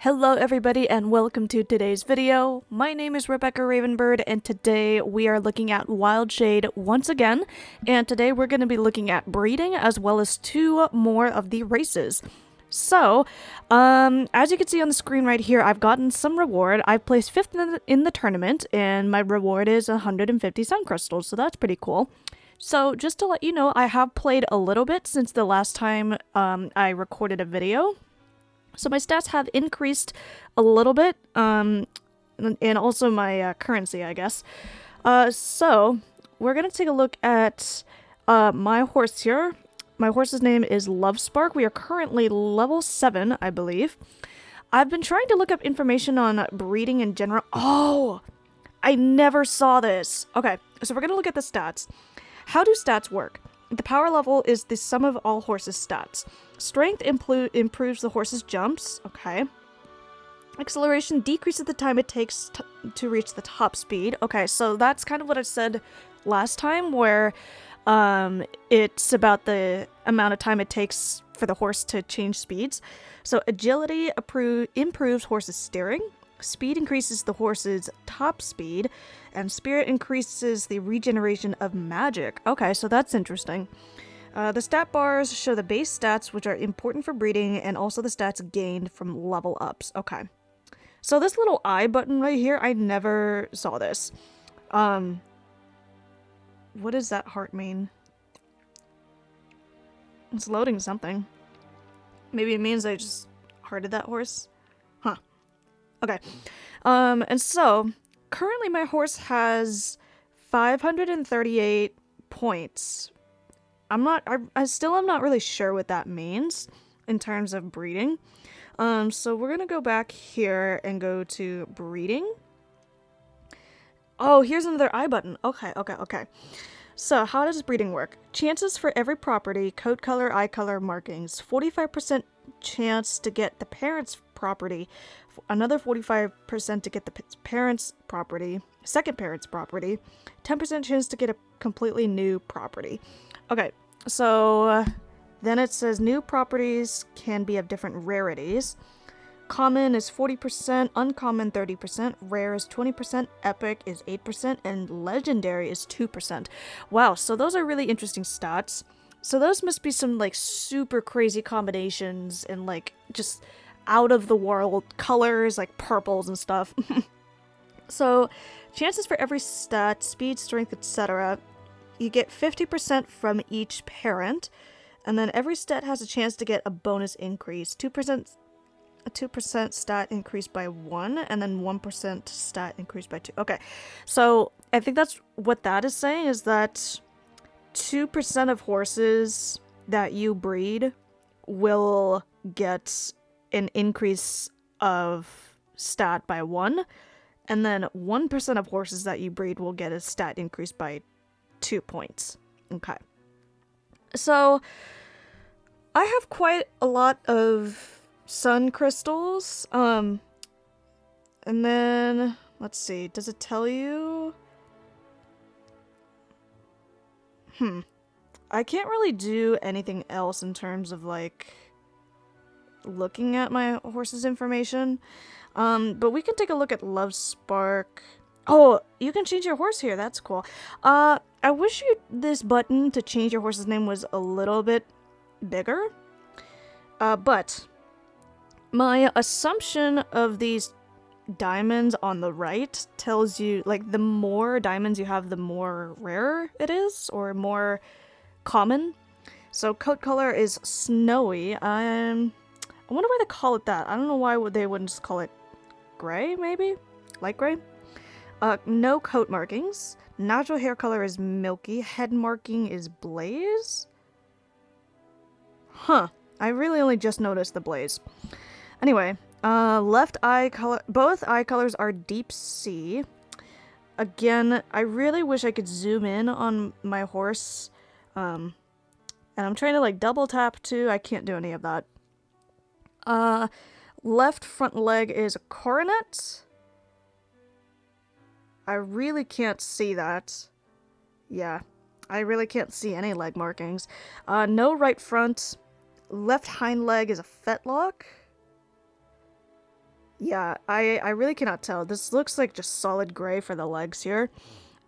Hello everybody and welcome to today's video. My name is Rebecca Ravenbird and today we are looking at Wildshade once again, and today we're going to be looking at breeding as well as two more of the races. So, as you can see on the screen right here, I've gotten some reward. I've placed 5th in the tournament and my reward is 150 sun crystals, so that's pretty cool. So just to let you know, I have played a little bit since the last time I recorded a video. So my stats have increased a little bit, and also my currency, I guess. So we're going to take a look at my horse here. My horse's name is Lovespark. We are currently level 7, I believe. I've been trying to look up information on breeding in general. Oh, I never saw this. Okay, so we're going to look at the stats. How do stats work? The power level is the sum of all horses' stats. Strength improves the horse's jumps. Okay. Acceleration decreases the time it takes to reach the top speed. Okay, so that's kind of what I said last time, where it's about the amount of time it takes for the horse to change speeds. So agility improves horse's steering. Speed increases the horse's top speed, and spirit increases the regeneration of magic. Okay, so that's interesting. The stat bars show the base stats, which are important for breeding, and also the stats gained from level ups. Okay, so this little I button right here, I never saw this. What does that heart mean? It's loading something. Maybe it means I just hearted that horse? Huh. Okay. And so, currently my horse has 538 points. I still am not really sure what that means in terms of breeding. So we're gonna go back here and go to breeding. Oh, here's another I button. Okay. So how does breeding work? Chances for every property, coat color, eye color, markings. 45% chance to get the parent's property. Another 45% to get the parent's property. Second parent's property. 10% chance to get a completely new property. Okay, so then it says new properties can be of different rarities. Common is 40%, uncommon 30%, rare is 20%, epic is 8%, and legendary is 2%. Wow, so those are really interesting stats. So those must be some like super crazy combinations and like just out of the world colors like purples and stuff. So chances for every stat, speed, strength, etc. You get 50% from each parent, and then every stat has a chance to get a bonus increase. 2% stat increased by 1, and then 1% stat increased by 2. Okay, so I think that's what that is saying, is that 2% of horses that you breed will get an increase of stat by 1, and then 1% of horses that you breed will get a stat increase by 2 points. Okay. So, I have quite a lot of sun crystals. And then, let's see, does it tell you? I can't really do anything else in terms of, like, looking at my horse's information. But we can take a look at Lovespark. Oh, you can change your horse here. That's cool. I wish this button to change your horse's name was a little bit bigger. But my assumption of these diamonds on the right tells you, like, the more diamonds you have, the more rare it is, or more common. So coat color is snowy. I wonder why they call it that. I don't know why they wouldn't just call it gray, maybe? Light gray? No coat markings. Natural hair color is milky. Head marking is blaze? Huh. I really only just noticed the blaze. Anyway, left eye color. Both eye colors are deep sea. Again, I really wish I could zoom in on my horse. And I'm trying to like double tap too. I can't do any of that. Left front leg is a coronet. I really can't see that. Yeah, I really can't see any leg markings. No right front. Left hind leg is a fetlock. Yeah, I really cannot tell. This looks like just solid gray for the legs here.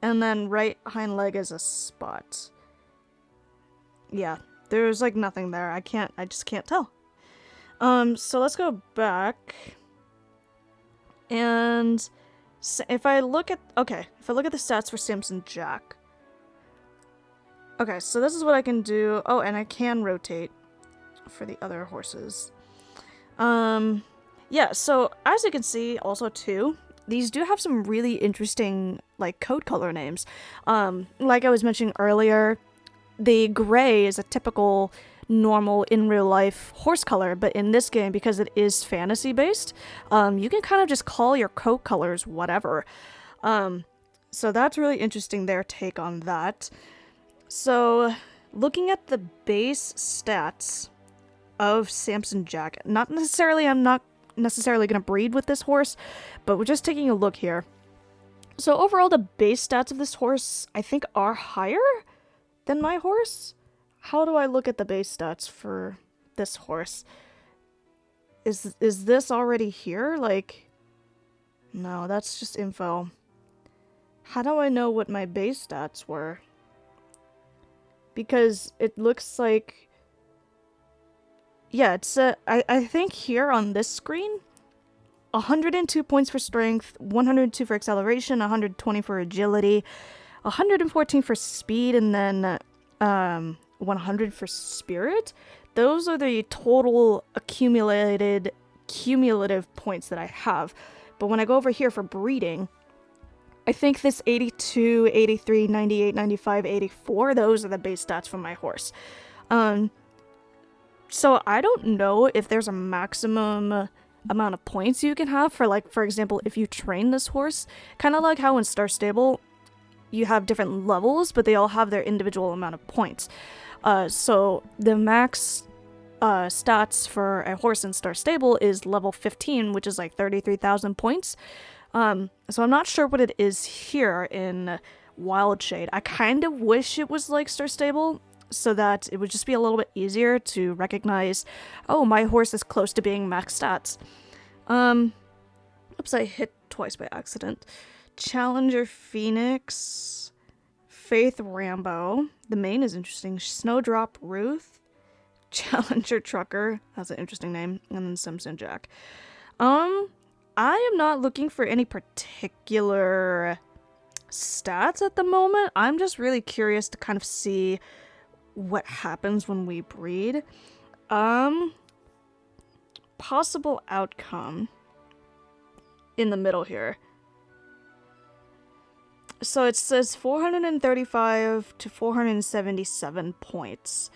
And then right hind leg is a spot. Yeah, there's like nothing there. I just can't tell. So let's go back. And if I look at the stats for Samson Jack. Okay, so this is what I can do. Oh, and I can rotate for the other horses. Yeah, so as you can see also too, these do have some really interesting like code color names. Like I was mentioning earlier, the gray is a typical normal in real life horse color, but in this game, because it is fantasy based, you can kind of just call your coat colors whatever. So that's really interesting, their take on that. So looking at the base stats of Samson Jack, I'm not necessarily gonna breed with this horse, but we're just taking a look here. So overall, the base stats of this horse I think are higher than my horse. How do I look at the base stats for this horse? Is this already here? Like, no, that's just info. How do I know what my base stats were? Because it looks like, yeah, it's I think here on this screen, 102 points for strength, 102 for acceleration, 120 for agility, 114 for speed, and then 100 for spirit. Those are the total cumulative points that I have. But when I go over here for breeding, I think this 82, 83, 98, 95, 84, those are the base stats for my horse. So I don't know if there's a maximum amount of points you can have for, like, for example, if you train this horse, kind of like how in Star Stable you have different levels, but they all have their individual amount of points. So the max stats for a horse in Star Stable is level 15, which is like 33,000 points. So I'm not sure what it is here in Wildshade. I kind of wish it was like Star Stable, so that it would just be a little bit easier to recognize, oh, my horse is close to being max stats. Oops, I hit twice by accident. Challenger Phoenix, Faith Rambo, the mane is interesting, Snowdrop Ruth, Challenger Trucker, that's an interesting name, and then Samson Jack. I am not looking for any particular stats at the moment. I'm just really curious to kind of see what happens when we breed. Possible outcome in the middle here. So it says 435 to 477 points.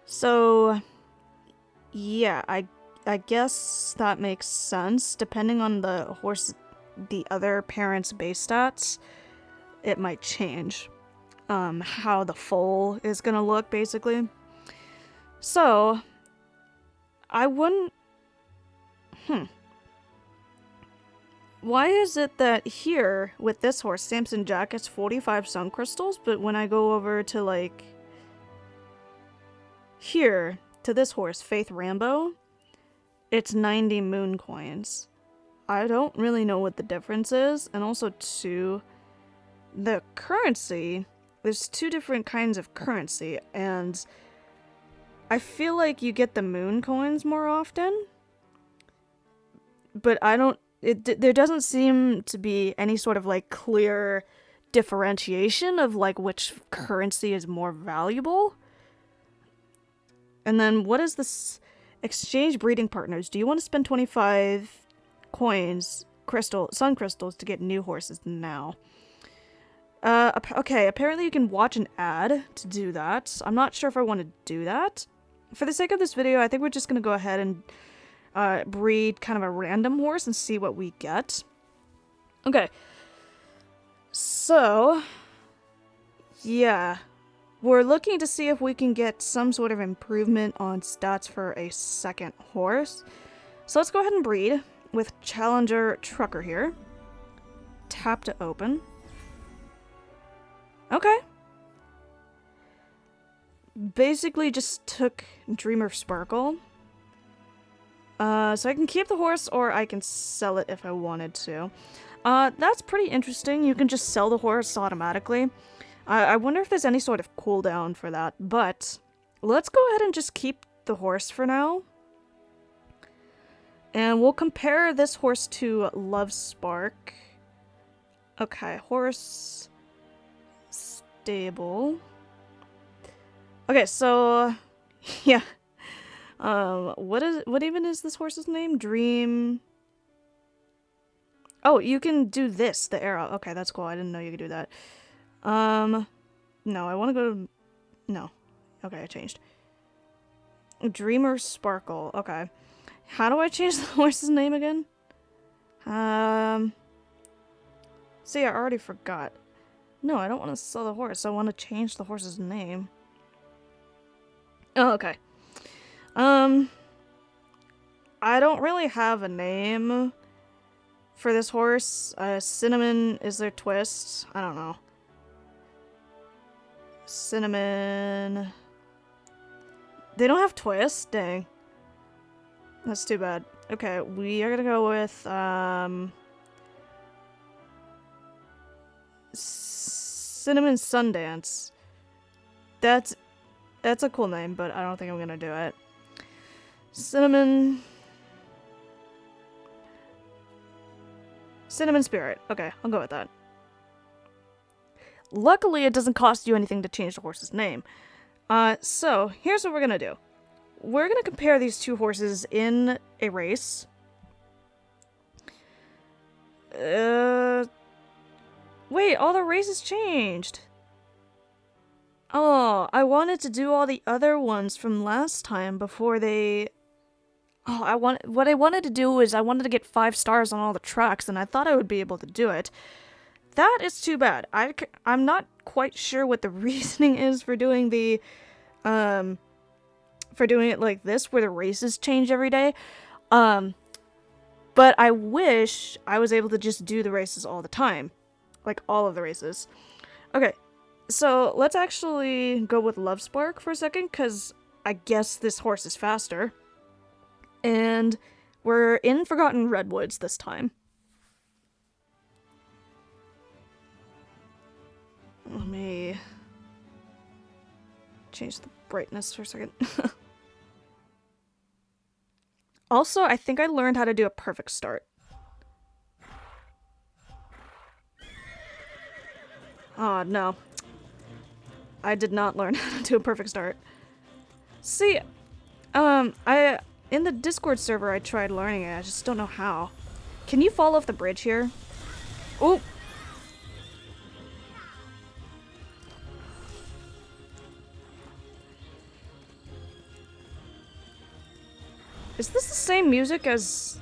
So yeah, I guess that makes sense. Depending on the horse, the other parent's base stats, it might change how the foal is gonna look, basically. So I wouldn't. Why is it that here with this horse, Samson Jack, gets 45 sun crystals, but when I go over to like here to this horse, Faith Rambo, it's 90 moon coins? I don't really know what the difference is, and also too, the currency. There's two different kinds of currency, and I feel like you get the moon coins more often, but I don't. There doesn't seem to be any sort of like clear differentiation of like which currency is more valuable. And then what is this? Exchange breeding partners. Do you want to spend 25 coins, sun crystals, to get new horses now? Okay, apparently you can watch an ad to do that. I'm not sure if I want to do that. For the sake of this video, I think we're just going to go ahead and breed kind of a random horse and see what we get. Okay. So, yeah. We're looking to see if we can get some sort of improvement on stats for a second horse. So let's go ahead and breed with Challenger Trucker here. Tap to open. Okay. Basically just took Dreamer Sparkle. So I can keep the horse or I can sell it if I wanted to. That's pretty interesting. You can just sell the horse automatically. I wonder if there's any sort of cooldown for that, but let's go ahead and just keep the horse for now. And we'll compare this horse to Love Spark. Okay, horse stable. Okay, so yeah. What even is this horse's name? Dream. Oh, you can do this, the arrow. Okay, that's cool. I didn't know you could do that. No, I want to go to... No. Okay, I changed. Dreamer Sparkle. Okay. How do I change the horse's name again? See, I already forgot. No, I don't want to sell the horse. I want to change the horse's name. Oh, okay. I don't really have a name for this horse. Cinnamon is their twist. I don't know. Cinnamon. They don't have twist? Dang. That's too bad. Okay, we are gonna go with, Cinnamon Sundance. That's a cool name, but I don't think I'm gonna do it. Cinnamon Spirit. Okay, I'll go with that. Luckily, it doesn't cost you anything to change the horse's name. So, here's what we're gonna do. We're gonna compare these two horses in a race. Wait, all the races changed. Oh, I wanted to do all the other ones from last time before they... Oh, what I wanted to do is I wanted to get 5 stars on all the tracks, and I thought I would be able to do it. That is too bad. I'm not quite sure what the reasoning is for doing the, for doing it like this, where the races change every day. But I wish I was able to just do the races all the time. Like, all of the races. Okay, so let's actually go with Love Spark for a second, because I guess this horse is faster. And we're in Forgotten Redwoods this time. Let me change the brightness for a second. Also, I think I learned how to do a perfect start. Oh, no. I did not learn how to do a perfect start. See, in the Discord server I tried learning it, I just don't know how. Can you fall off the bridge here? Oh! Is this the same music as...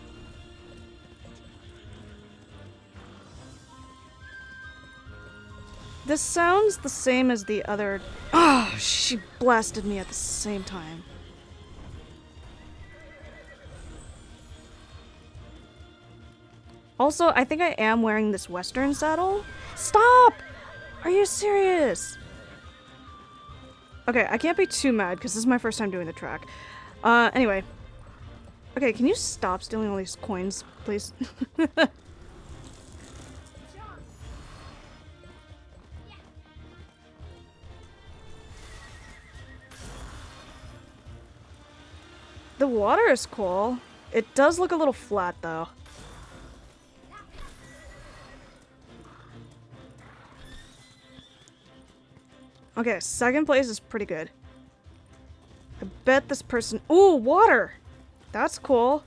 This sounds the same as the other... Oh, she blasted me at the same time. Also, I think I am wearing this Western saddle. Stop! Are you serious? Okay, I can't be too mad because this is my first time doing the track. Anyway. Okay, can you stop stealing all these coins, please? The water is cool. It does look a little flat, though. Okay, second place is pretty good. I bet this person... Ooh, water! That's cool.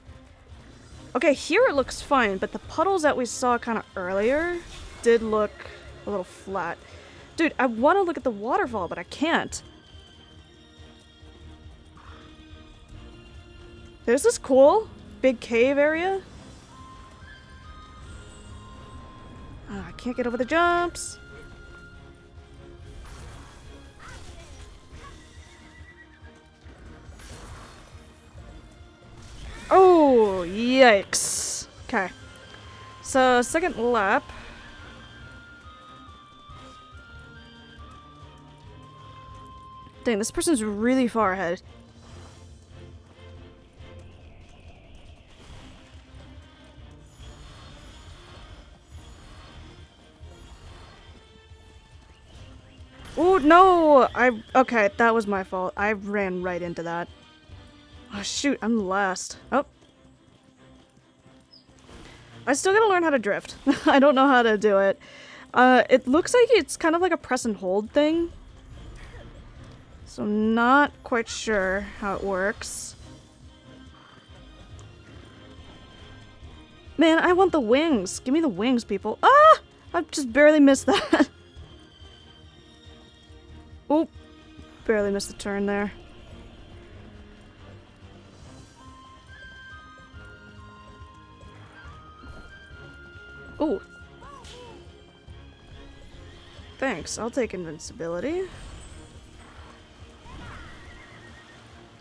Okay, here it looks fine, but the puddles that we saw kind of earlier did look a little flat. Dude, I want to look at the waterfall, but I can't. There's this cool big cave area. Oh, I can't get over the jumps. Oh, yikes. Okay. So, second lap. Dang, this person's really far ahead. Oh, no! Okay, that was my fault. I ran right into that. Oh, shoot, I'm last. Oh. I still gotta learn how to drift. I don't know how to do it. It looks like it's kind of like a press and hold thing. So I'm not quite sure how it works. Man, I want the wings. Give me the wings, people. Ah! I just barely missed that. Oh, barely missed the turn there. Oh. Thanks, I'll take invincibility.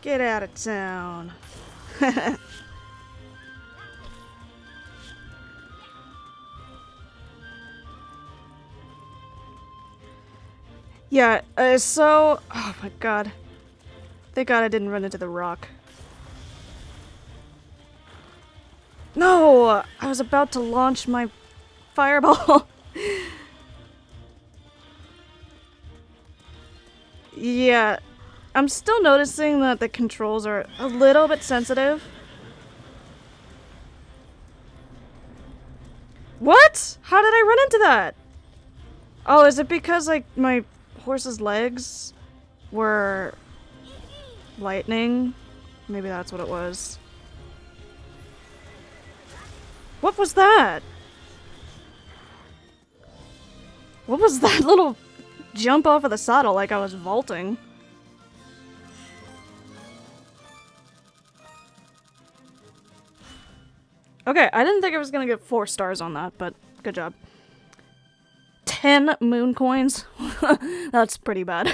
Get out of town. Yeah, so... Oh my god. Thank god I didn't run into the rock. No! I was about to launch my fireball. Yeah, I'm still noticing that the controls are a little bit sensitive. What? How did I run into that? Oh, is it because, like, my horse's legs were lightning? Maybe that's what it was. What was that? What was that little jump off of the saddle like I was vaulting? Okay, I didn't think I was gonna get 4 stars on that, but good job. 10 moon coins? That's pretty bad.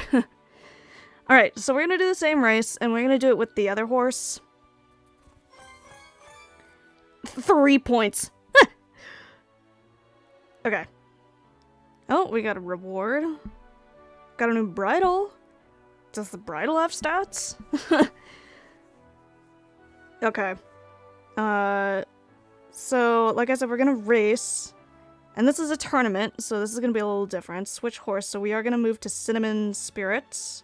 Alright, so we're gonna do the same race, and we're gonna do it with the other horse. 3 points. Okay. Oh, we got a reward. Got a new bridle. Does the bridle have stats? Okay. So, like I said, we're gonna race. And this is a tournament, so this is gonna be a little different. Switch horse, so we are gonna move to Cinnamon Spirits.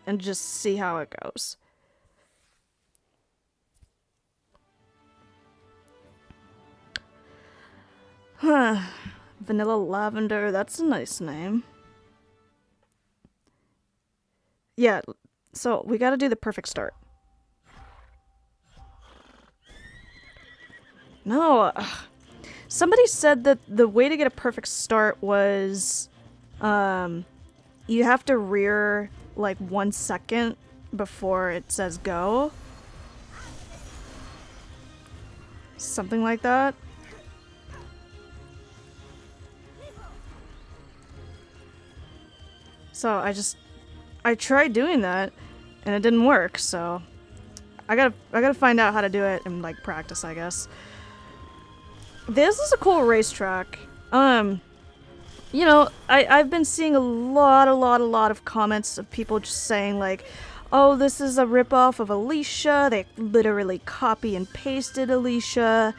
And just see how it goes. Huh. Vanilla Lavender, that's a nice name. Yeah, so we gotta do the perfect start. No, somebody said that the way to get a perfect start was, you have to rear like 1 second before it says go. Something like that. So I tried doing that and it didn't work, so I gotta find out how to do it and like practice, I guess. This is a cool racetrack. You know, I've been seeing a lot of comments of people just saying like, oh, this is a ripoff of Alicia. They literally copy and pasted Alicia.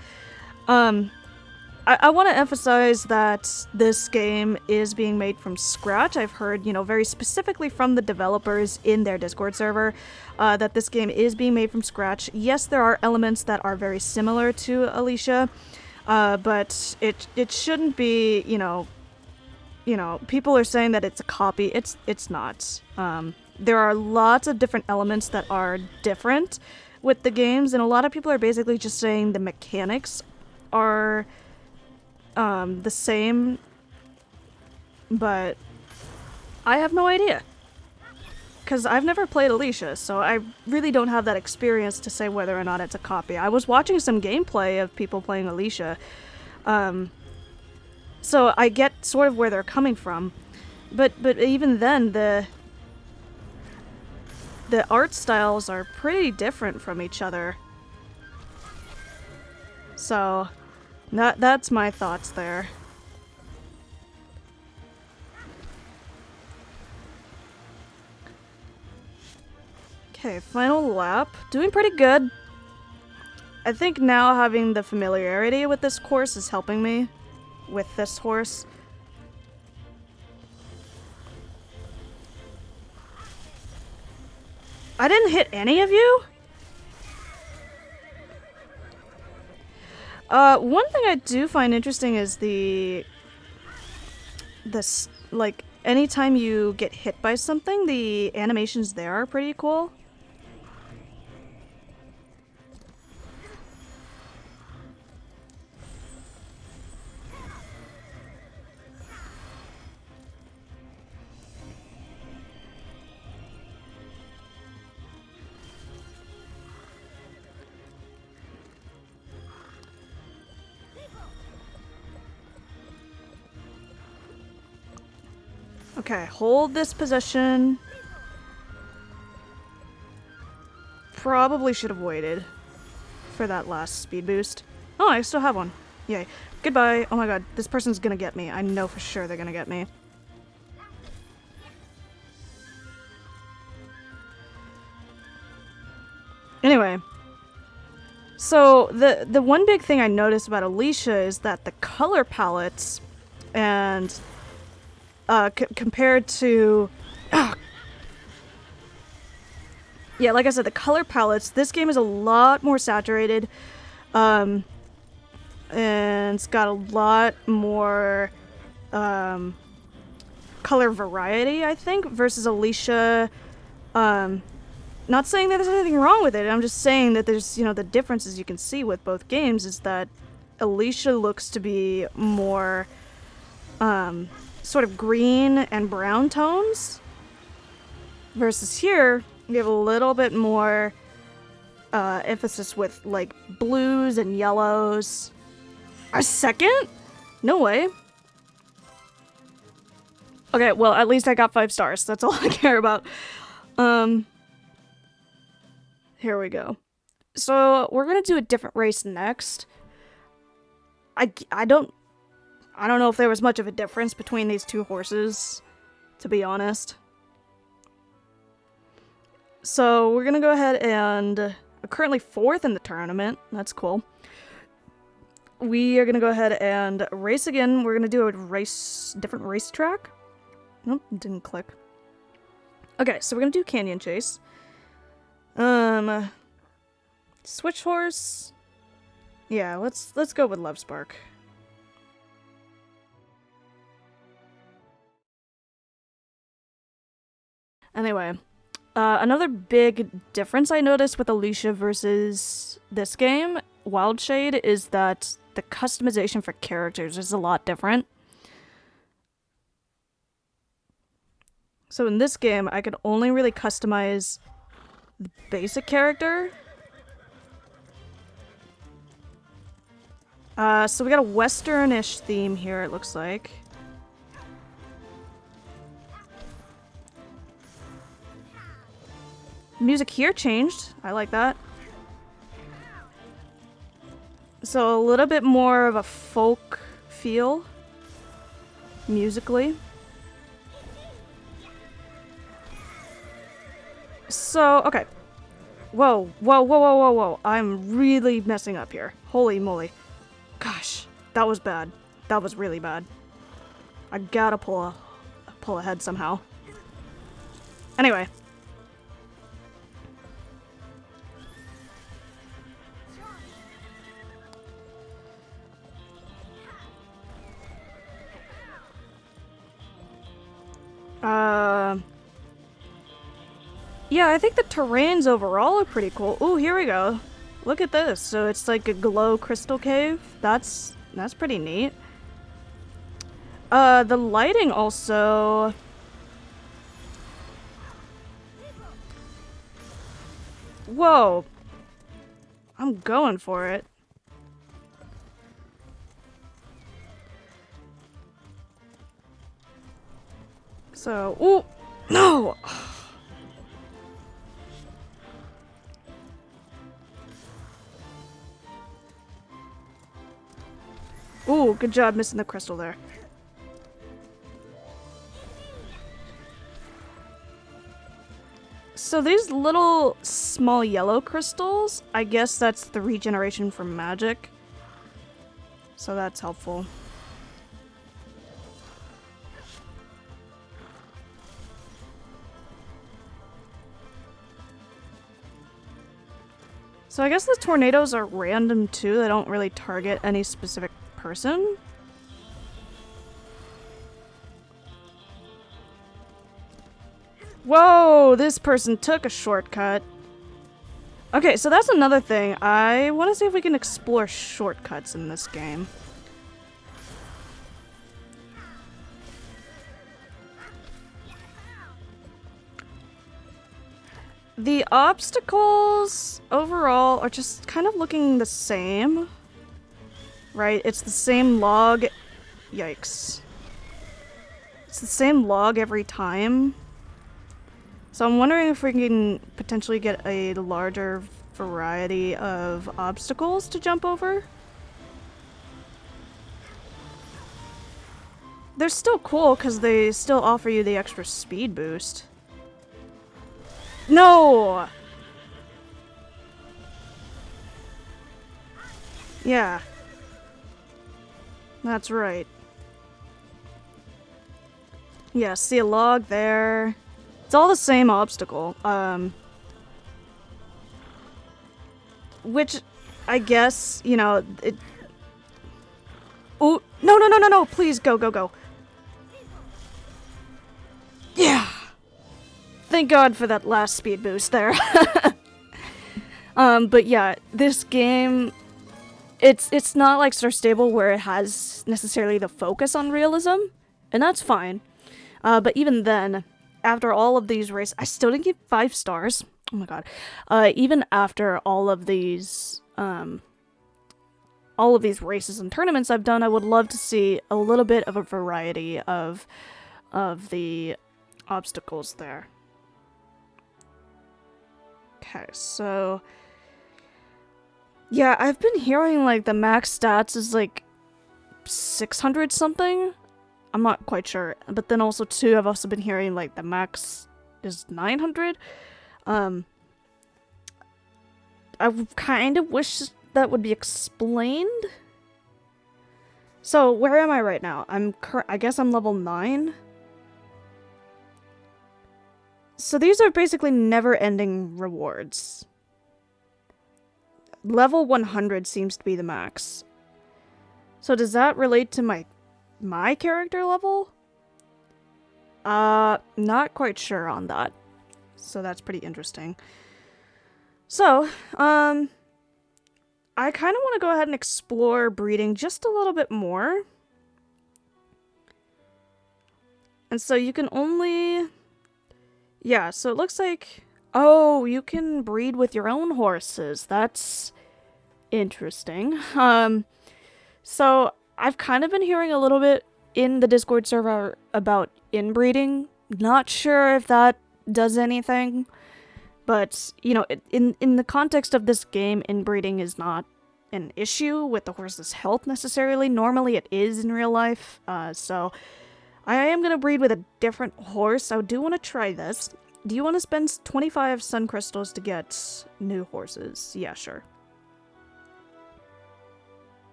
I want to emphasize that this game is being made from scratch. I've heard, you know, very specifically from the developers in their Discord server, that this game is being made from scratch. Yes, there are elements that are very similar to Alicia, but it shouldn't be, you know, people are saying that it's a copy. It's not. There are lots of different elements that are different with the games, and a lot of people are basically just saying the mechanics are the same, but I have no idea. Because I've never played Alicia, so I really don't have that experience to say whether or not it's a copy. I was watching some gameplay of people playing Alicia, so I get sort of where they're coming from. But even then, the art styles are pretty different from each other. So that's my thoughts there. Okay, final lap. Doing pretty good. I think now having the familiarity with this course is helping me with this horse. I didn't hit any of you? One thing I do find interesting is this, like, anytime you get hit by something, the animations there are pretty cool. Okay, hold this position. Probably should have waited for that last speed boost. Oh, I still have one. Yay. Goodbye. Oh my god, this person's gonna get me. I know for sure they're gonna get me. Anyway. So, the one big thing I noticed about Alicia is that the color palettes and compared to... yeah, like I said, the color palettes, this game is a lot more saturated. And it's got a lot more color variety, I think, versus Alicia. Not saying that there's anything wrong with it, I'm just saying that there's, you know, the differences you can see with both games is that Alicia looks to be more sort of green and brown tones, versus here you have a little bit more emphasis with like blues and yellows. A second? No way. Okay, well, at least I got 5 stars. That's all I care about. Here we go. So we're gonna do a different race next. I don't know if there was much of a difference between these two horses, to be honest. So we're gonna go ahead and currently 4th in the tournament. That's cool. We are gonna go ahead and race again. We're gonna do a different racetrack. Nope, didn't click. Okay, so we're gonna do Canyon Chase. Switch horse. Yeah, let's go with Love Spark. Anyway, another big difference I noticed with Alicia versus this game, Wildshade, is that the customization for characters is a lot different. So in this game, I could only really customize the basic character. So we got a western-ish theme here, it looks like. Music here changed. I like that. So a little bit more of a folk feel, musically. So, okay. Whoa, whoa, whoa, whoa, whoa, whoa. I'm really messing up here. Holy moly. Gosh, that was bad. That was really bad. I gotta pull ahead somehow. Anyway. Yeah, I think the terrains overall are pretty cool. Ooh, here we go. Look at this. So it's like a glow crystal cave. That's pretty neat. The lighting also... Whoa. I'm going for it. So, ooh, no! Ooh, good job missing the crystal there. So these little small yellow crystals, I guess that's the regeneration from magic. So that's helpful. So I guess the tornadoes are random too. They don't really target any specific person. Whoa, this person took a shortcut. Okay, so that's another thing. I want to see if we can explore shortcuts in this game. The obstacles overall are just kind of looking the same. Right? It's the same log. Yikes. It's the same log every time. So I'm wondering if we can potentially get a larger variety of obstacles to jump over. They're still cool because they still offer you the extra speed boost. No! Yeah. That's right. Yeah, see a log there. It's all the same obstacle. Which, I guess, you know, it... Oh, no, please, go. Yeah! Thank God for that last speed boost there. But yeah, this game... It's not like Star Stable where it has necessarily the focus on realism, and that's fine. But even then, after all of these races, I still didn't get 5 stars. Oh my god. Even after all of these races and tournaments I've done, I would love to see a little bit of a variety of the obstacles there. Okay, so... Yeah, I've been hearing, like, the max stats is, like, 600 something? I'm not quite sure. But then also, too, I've also been hearing, like, the max is 900. I kind of wish that would be explained. So, where am I right now? I guess I'm level 9. So these are basically never-ending rewards. Level 100 seems to be the max. So does that relate to my character level? Not quite sure on that. So that's pretty interesting. So, I kind of want to go ahead and explore breeding just a little bit more. And so you can only... Yeah, so it looks like... Oh, you can breed with your own horses. That's interesting. So I've kind of been hearing a little bit in the Discord server about inbreeding. Not sure if that does anything. But, you know, in the context of this game, inbreeding is not an issue with the horse's health necessarily. Normally it is in real life. So I am going to breed with a different horse. I do want to try this. Do you want to spend 25 sun crystals to get new horses? Yeah, sure.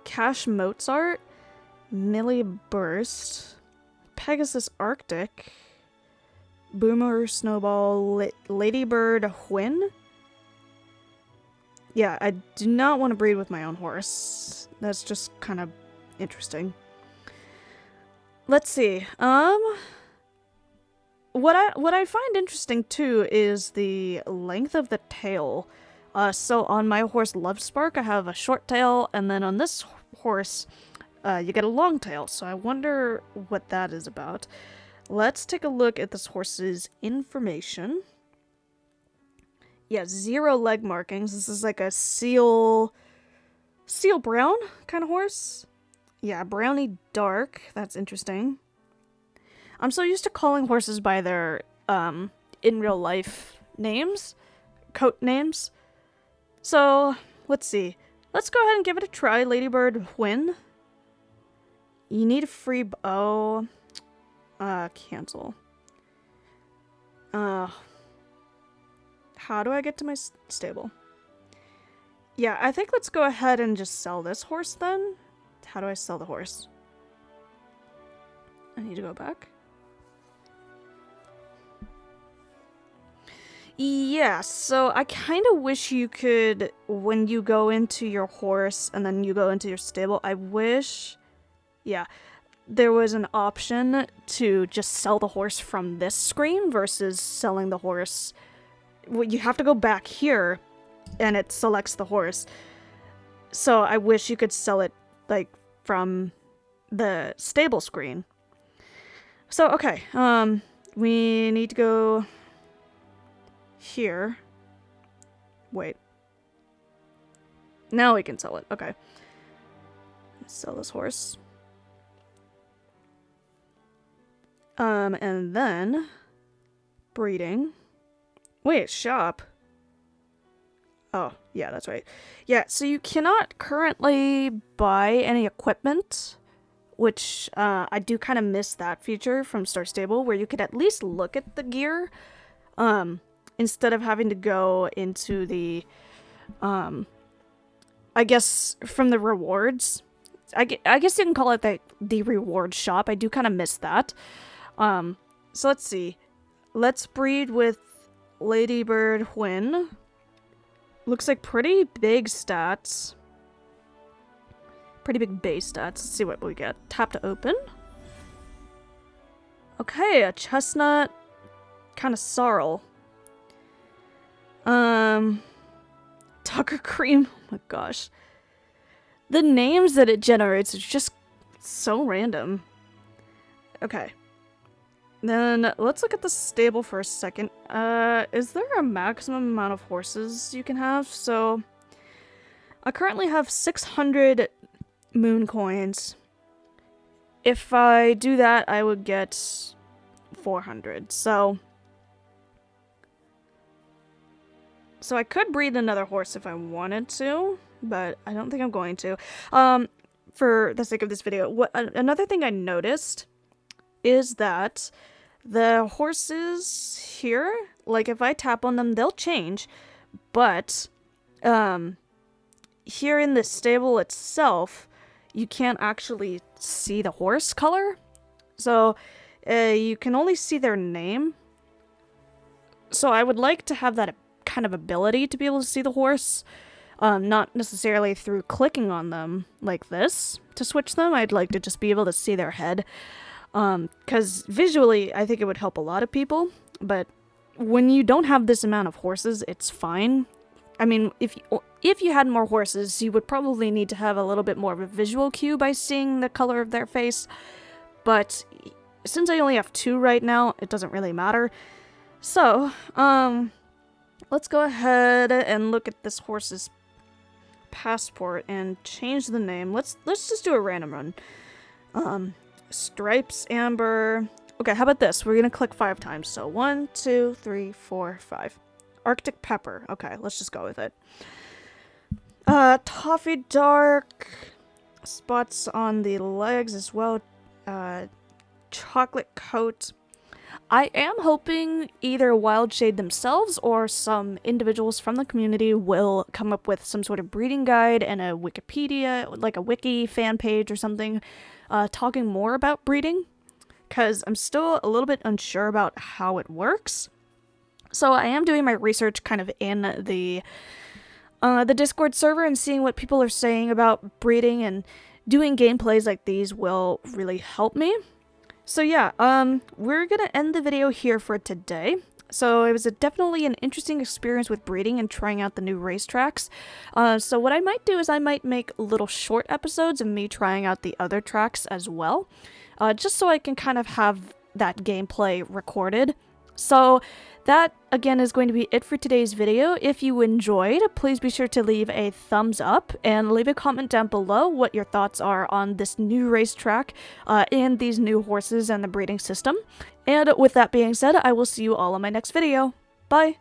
Cash Mozart, Millie Burst, Pegasus Arctic, Boomer Snowball, Ladybird Hwin. Yeah, I do not want to breed with my own horse. That's just kind of interesting. Let's see. What I find interesting too is the length of the tail. So on my horse Lovespark, I have a short tail, and then on this horse, you get a long tail. So I wonder what that is about. Let's take a look at this horse's information. Yeah, 0 leg markings. This is like a seal brown kind of horse. Yeah, brownie dark. That's interesting. I'm so used to calling horses by their, in real life names. Coat names. So, let's see. Let's go ahead and give it a try. Ladybird Hwin. You need a free bow. Cancel. How do I get to my stable? Yeah, I think let's go ahead and just sell this horse then. How do I sell the horse? I need to go back. Yeah, so I kind of wish you could, when you go into your horse and then you go into your stable, I wish, yeah, there was an option to just sell the horse from this screen versus selling the horse. Well, you have to go back here and it selects the horse. So I wish you could sell it like from the stable screen. So, okay, we need to go here. Wait. Now we can sell it. Okay. Sell this horse. And then breeding. Wait, shop. Oh, yeah, that's right. Yeah, so you cannot currently buy any equipment, which I do kind of miss that feature from Star Stable, where you could at least look at the gear, instead of having to go into the, I guess, from the rewards. I guess you can call it the reward shop. I do kind of miss that. So let's see. Let's breed with Ladybird Hwyn. Looks like pretty big stats. Pretty big base stats. Let's see what we get. Tap to open. Okay, a chestnut kind of sorrel. Tucker cream. Oh my gosh. The names that it generates is just so random. Okay. Then let's look at the stable for a second. Is there a maximum amount of horses you can have? So I currently have 600 moon coins. If I do that, I would get 400. So I could breed another horse if I wanted to, but I don't think I'm going to. For the sake of this video, another thing I noticed is that the horses here, like if I tap on them, they'll change, but here in the stable itself, you can't actually see the horse color. So you can only see their name. So I would like to have that kind of ability to be able to see the horse, not necessarily through clicking on them like this to switch them. I'd like to just be able to see their head. Because visually, I think it would help a lot of people, but when you don't have this amount of horses, it's fine. I mean, if you had more horses, you would probably need to have a little bit more of a visual cue by seeing the color of their face, but since I only have 2 right now, it doesn't really matter. So, let's go ahead and look at this horse's passport and change the name. Let's just do a random run. Stripes, amber. Okay, how about this? We're gonna click 5 times. So 1, 2, 3, 4, 5. Arctic pepper. Okay, let's just go with it. Toffee dark. Spots on the legs as well. Chocolate coat. I am hoping either Wildshade themselves or some individuals from the community will come up with some sort of breeding guide and a Wikipedia, like a wiki fan page or something, talking more about breeding, because I'm still a little bit unsure about how it works. So I am doing my research kind of in the Discord server and seeing what people are saying about breeding, and doing gameplays like these will really help me. So yeah, we're gonna end the video here for today. So it was definitely an interesting experience with breeding and trying out the new racetracks. So what I might do is I might make little short episodes of me trying out the other tracks as well, just so I can kind of have that gameplay recorded. So that, again, is going to be it for today's video. If you enjoyed, please be sure to leave a thumbs up and leave a comment down below what your thoughts are on this new racetrack and these new horses and the breeding system. And with that being said, I will see you all in my next video. Bye!